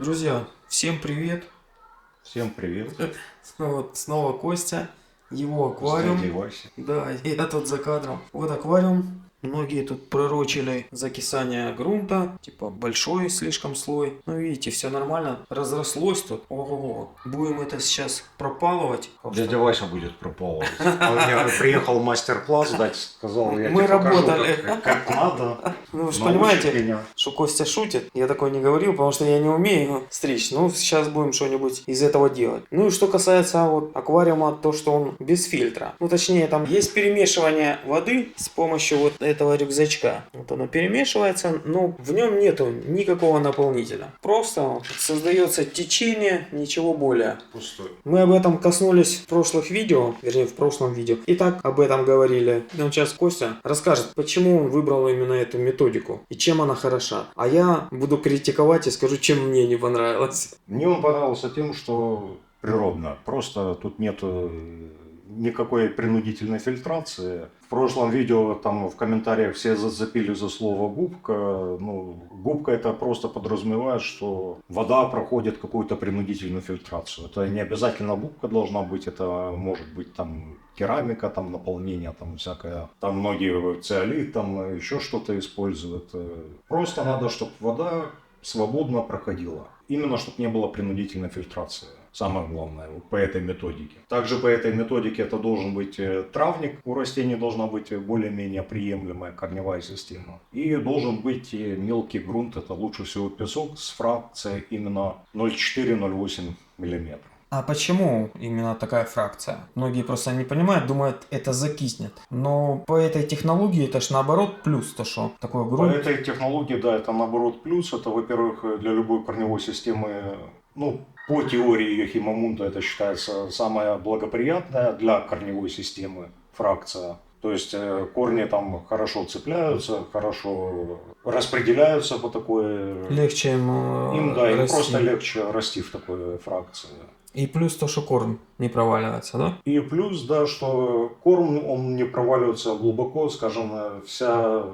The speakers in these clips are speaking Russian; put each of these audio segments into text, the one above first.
Друзья, всем привет! Всем привет. Снова Костя, его аквариум. Задевайся. Да, я тут за кадром. Вот аквариум. Многие тут пророчили закисание грунта, типа большой слишком слой. Ну видите, все нормально, разрослось тут. Ого, будем это сейчас пропалывать. Дядя Вася будет прополывать. Он мне приехал мастер-класс дать, сказал, я Мы тебе покажу, работали. как надо. Ну вы же Научит понимаете, меня. что Костя шутит. Я такой не говорил, потому что я не умею стричь. Ну, сейчас будем что-нибудь из этого делать. Ну и что касается вот аквариума, то, что он без фильтра. Ну, точнее, там есть перемешивание воды с помощью вот этого рюкзачка. Вот оно перемешивается, но в нем нету никакого наполнителя. Просто создается течение, ничего более. Пустой. Мы об этом коснулись в прошлых видео, вернее в прошлом видео. И так об этом говорили. Но сейчас Костя расскажет, почему он выбрал именно эту методику и чем она хороша. А я буду критиковать и скажу, чем мне не понравилось. Мне он понравился тем, что природно. Просто тут нет никакой принудительной фильтрации. В прошлом видео там в комментариях все зацепили за слово губка. Ну, губка это просто подразумевает, что вода проходит какую-то принудительную фильтрацию. Это не обязательно губка должна быть, это может быть там керамика, там наполнение, там всякое. Там многие циолит, там еще что-то используют. Просто надо, чтобы вода свободно проходила. Именно, чтобы не было принудительной фильтрации. Самое главное, по этой методике. Также по этой методике это должен быть травник. У растений должна быть более-менее приемлемая корневая система. И должен быть мелкий грунт. Это лучше всего песок с фракцией именно 0,4-0,8 мм. А почему именно такая фракция? Многие просто не понимают, думают, это закиснет. Но по этой технологии это ж наоборот плюс, то что такой По грунт. этой технологии, да, это наоборот плюс. Это, во-первых, для любой корневой системы, ну, по теории Йохима это считается самая благоприятная для корневой системы фракция. То есть корни там хорошо цепляются, хорошо распределяются по такой... Легче Им, да, им расти. просто легче расти в такой фракции. И плюс то, что корм не проваливается, да? И плюс, да, что корм, он не проваливается глубоко, скажем, вся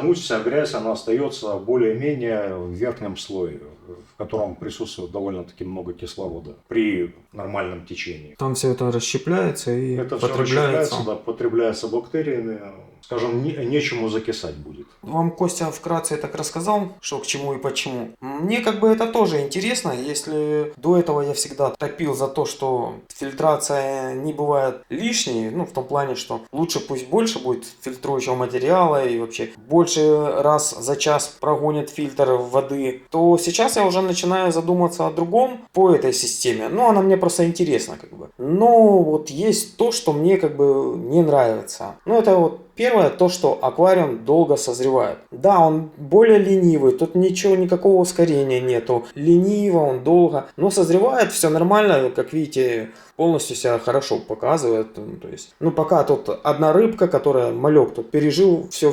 муть, вся грязь, она остается более-менее в верхнем слое, в котором присутствует довольно-таки много кислорода при нормальном течении. Там все это расщепляется и Это все потребляется. расщепляется, да, потребляется бактериями, скажем, нечему закисать будет. Вам Костя вкратце так рассказал, что к чему и почему. Мне как бы это тоже интересно, если до этого я всегда топил за то, что фильтрация не бывает лишней, ну в том плане, что лучше пусть больше будет фильтрующего материала и вообще больше раз за час прогонит фильтр воды, то сейчас я уже начинаю задуматься о другом по этой системе. Ну она мне просто интересна как бы. Но вот есть то, что мне как бы не нравится. Ну это вот первое, то, что аквариум долго созревает. Да, он более ленивый, тут ничего, никакого ускорения нету. Лениво, он долго, но созревает, все нормально, как видите, полностью себя хорошо показывает. То есть, ну, пока тут одна рыбка, которая, малек тут пережил все.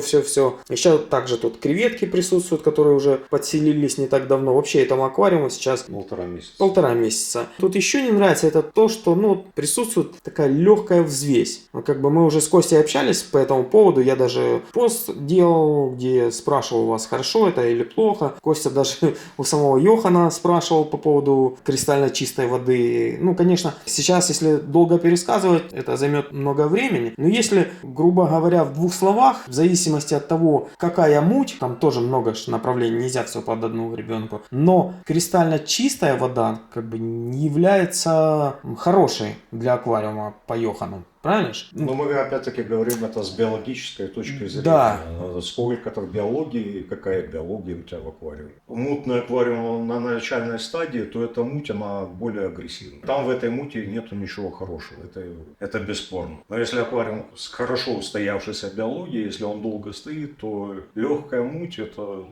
Еще также тут креветки присутствуют, которые уже подселились не так давно. Вообще этому аквариуму сейчас 1,5 месяца. 1,5 месяца. Тут еще не нравится это то, что, ну, присутствует такая легкая взвесь. Ну, как бы мы уже с Костей общались по этому поводу, я даже пост делал, где спрашивал вас, хорошо это или плохо. Костя даже у самого Йохана спрашивал по поводу кристально чистой воды. Ну, конечно, сейчас, если долго пересказывать, это займет много времени. Но если, грубо говоря, в двух словах, в зависимости от того, какая муть, там тоже много направлений, нельзя все под одну ребенку. Но кристально чистая вода как бы не является хорошей для аквариума по Йохану. Правильно же? Но мы опять-таки говорим это с биологической точки зрения. Да. Сколько-то в биологии, какая биология у тебя в аквариуме. Мутный аквариум на начальной стадии, то эта муть, она более агрессивна. Там в этой мути нету ничего хорошего, это бесспорно. Но если аквариум с хорошо устоявшейся биологией, если он долго стоит, то легкая муть,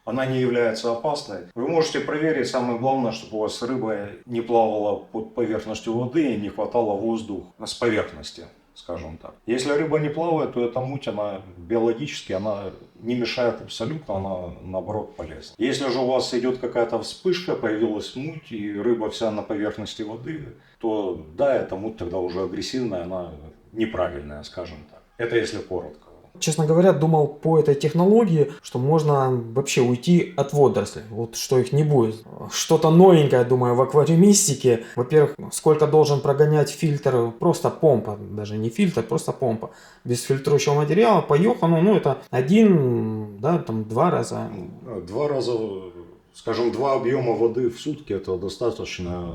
она не является опасной. Вы можете проверить, самое главное, чтобы у вас рыба не плавала под поверхностью воды и не хватало воздуха с поверхности. Скажем так. Если рыба не плавает, то эта муть, она биологически, она не мешает абсолютно, она наоборот полезна. Если же у вас идет какая-то вспышка, появилась муть, и рыба вся на поверхности воды, то да, эта муть тогда уже агрессивная, она неправильная, скажем так. Это если коротко. честно говоря, думал по этой технологии, что можно вообще уйти от водорослей. Вот что их не будет. Что-то новенькое, думаю, в аквариумистике. Во-первых, сколько должен прогонять фильтр, просто помпа, даже не фильтр, просто помпа. Без фильтрующего материала по Йохану, ну это один, да, там 2 раза. 2 раза, скажем, 2 объема воды в сутки, это достаточно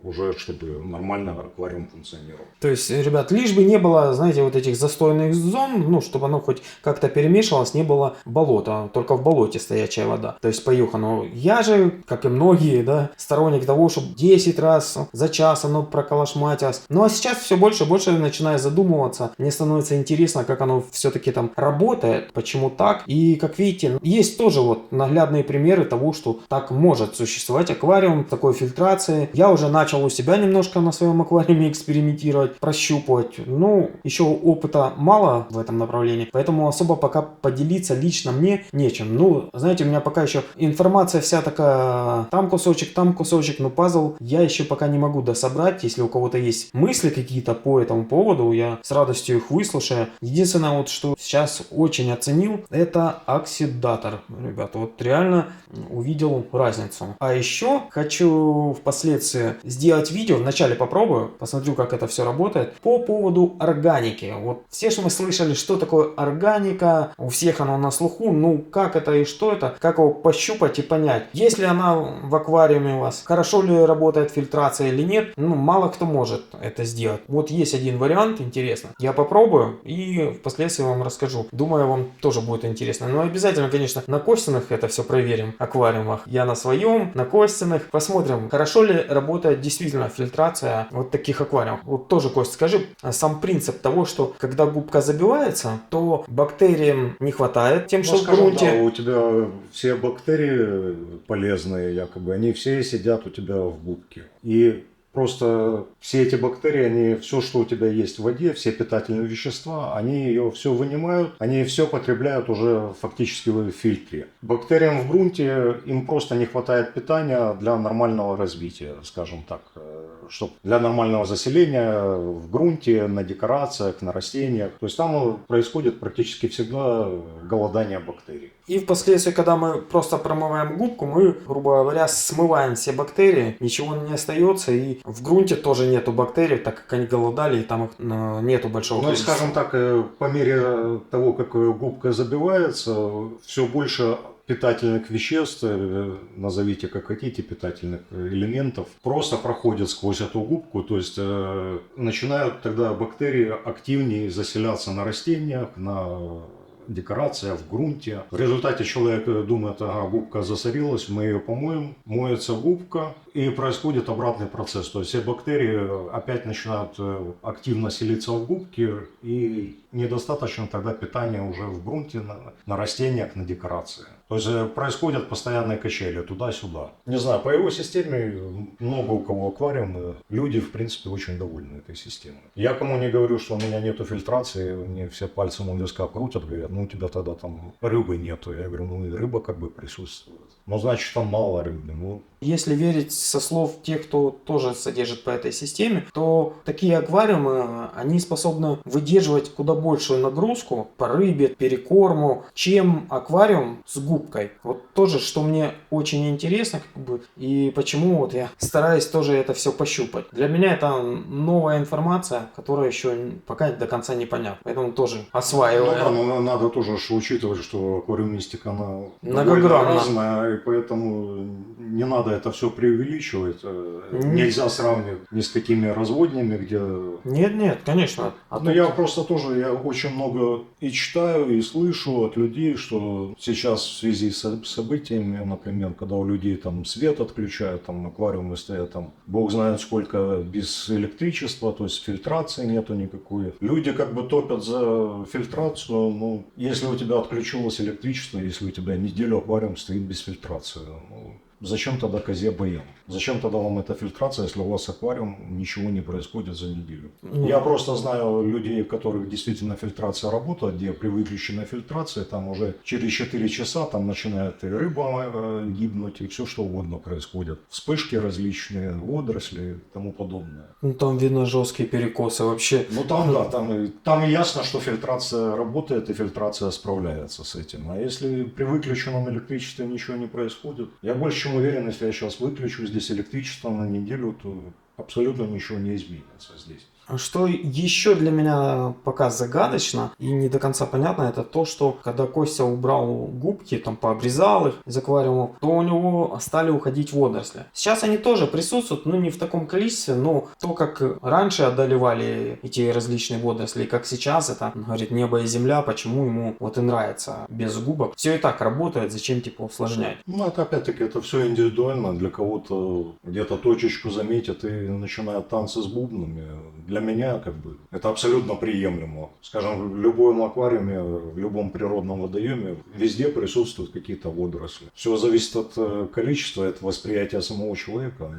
уже, чтобы нормально аквариум функционировал. То есть, ребят, лишь бы не было, знаете, вот этих застойных зон, ну, чтобы оно хоть как-то перемешивалось, не было болота, только в болоте стоячая вода. То есть, по Йохану, я же, как и многие, да, сторонник того, чтобы 10 раз за час оно проколошматилось. Ну, а сейчас все больше и больше начинаю задумываться. Мне становится интересно, как оно все-таки там работает, почему так. И, как видите, есть тоже вот наглядные примеры того, что так может существовать аквариум, такой фильтрации. Я уже начал у себя немножко на своем аквариуме экспериментировать, прощупывать. Ну, еще опыта мало в этом направлении, поэтому особо пока поделиться лично мне нечем. Ну, знаете, у меня пока еще информация вся такая, там кусочек, но пазл я еще пока не могу дособрать. Если у кого-то есть мысли какие-то по этому поводу, я с радостью их выслушаю. Единственное, вот что сейчас очень оценил, это оксидатор. Ребята, вот реально увидел разницу. А еще хочу впоследствии сделать видео, вначале попробую, посмотрю, как это все работает, по поводу органики. Вот все же мы слышали, что такое органика, у всех оно на слуху, ну как это и что это, как его пощупать и понять. Если она в аквариуме у вас, хорошо ли работает фильтрация или нет, ну мало кто может это сделать. Вот есть один вариант, интересно. Я попробую и впоследствии вам расскажу. Думаю, вам тоже будет интересно. Но обязательно, конечно, на Костиных это все проверим, аквариумах. Я на своем, на Костиных. Посмотрим, хорошо ли работает действительно фильтрация вот таких аквариумов. Вот тоже, Кость, скажи, сам принцип того, что когда губка забивается, то бактериям не хватает тем, что в грунте. Да, у тебя все бактерии полезные, якобы, они все сидят у тебя в губке. И просто все эти бактерии, они все, что у тебя есть в воде, все питательные вещества, они ее все вынимают, они все потребляют уже фактически в фильтре. Бактериям в грунте им просто не хватает питания для нормального развития, скажем так, чтобы для нормального заселения в грунте, на декорациях, на растениях. То есть там происходит практически всегда голодание бактерий. И впоследствии, когда мы просто промываем губку, мы, грубо говоря, смываем все бактерии, ничего не остается, и в грунте тоже нету бактерий, так как они голодали, и там их нету большого количества. Ну, скажем так, по мере того, как губка забивается, все больше питательных веществ, назовите как хотите, питательных элементов, просто проходят сквозь эту губку, то есть начинают тогда бактерии активнее заселяться на растениях, на декорация в грунте. В результате человек думает, ага, губка засорилась, мы ее помоем, моется губка, и происходит обратный процесс. То есть все бактерии опять начинают активно селиться в губке, и недостаточно тогда питания уже в грунте, на растениях, на декорации. То есть происходят постоянные качели туда-сюда. Не знаю, по его системе много у кого аквариумы. Люди, в принципе, очень довольны этой системой. Я кому не говорю, что у меня нету фильтрации, мне все пальцем у виска крутят, говорят, ну у тебя тогда там рыбы нету. Я говорю, ну и рыба как бы присутствует. Ну значит там мало рыбы. Ну. Если верить со слов тех, кто тоже содержит по этой системе, то такие аквариумы, они способны выдерживать куда большую нагрузку по рыбе, перекорму, чем аквариум с губкой. Вот тоже, что мне очень интересно, как бы, и почему вот я стараюсь тоже это все пощупать. Для меня это новая информация, которая еще пока до конца не понятна. Поэтому тоже осваиваю. Ну, да, но надо тоже учитывать, что аквариумистика, она многогранна, разная, и поэтому не надо это все преувеличивать. Нельзя сравнивать ни с какими разводнями, где... Нет, конечно. Но я просто тоже, я очень много и читаю, и слышу от людей, что сейчас в связи с событиями, например, когда у людей там свет отключают, там аквариумы стоят, там бог знает сколько без электричества, то есть фильтрации нету никакой. Люди как бы топят за фильтрацию, ну, если у тебя отключилось электричество, если у тебя неделю аквариум стоит без фильтрации, ну, Зачем тогда козе БМ? Зачем тогда вам эта фильтрация, если у вас аквариум, ничего не происходит за неделю? Я просто знаю людей, у которых действительно фильтрация работает, где при выключенной фильтрации там уже через 4 часа там начинает и рыба гибнуть, и все что угодно происходит. Вспышки различные, водоросли и тому подобное. Ну там видно жесткие перекосы вообще. Ну там да, там ясно, что фильтрация работает и фильтрация справляется с этим. А если при выключенном электричестве ничего не происходит, я больше чем уверен, если я сейчас выключу здесь электричество на неделю, то абсолютно ничего не изменится здесь. Что еще для меня пока загадочно и не до конца понятно, это то, что когда Костя убрал губки, там пообрезал их из аквариума, то у него стали уходить водоросли. Сейчас они тоже присутствуют, но не в таком количестве, но то, как раньше одолевали эти различные водоросли, и как сейчас, это, он говорит, небо и земля, почему ему вот и нравится без губок. Все и так работает, зачем типа усложнять? Ну, это опять-таки, это все индивидуально. Для кого-то где-то точечку заметят и начинают танцы с бубнами. Для меня как бы это абсолютно приемлемо. Скажем, в любом аквариуме, в любом природном водоеме везде присутствуют какие-то водоросли. Все зависит от количества, от восприятия самого человека.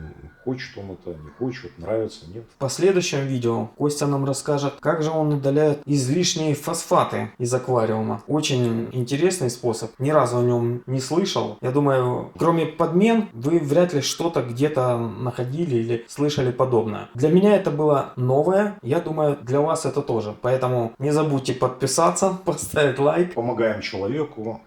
Хочет он это, не хочет, нравится, нет. В последующем видео Костя нам расскажет, как же он удаляет излишние фосфаты из аквариума. Очень интересный способ. Ни разу о нем не слышал. Я думаю, кроме подмен, вы вряд ли что-то где-то находили или слышали подобное. Для меня это было новое. Я думаю, для вас это тоже. Поэтому не забудьте подписаться, поставить лайк. Помогаем человеку.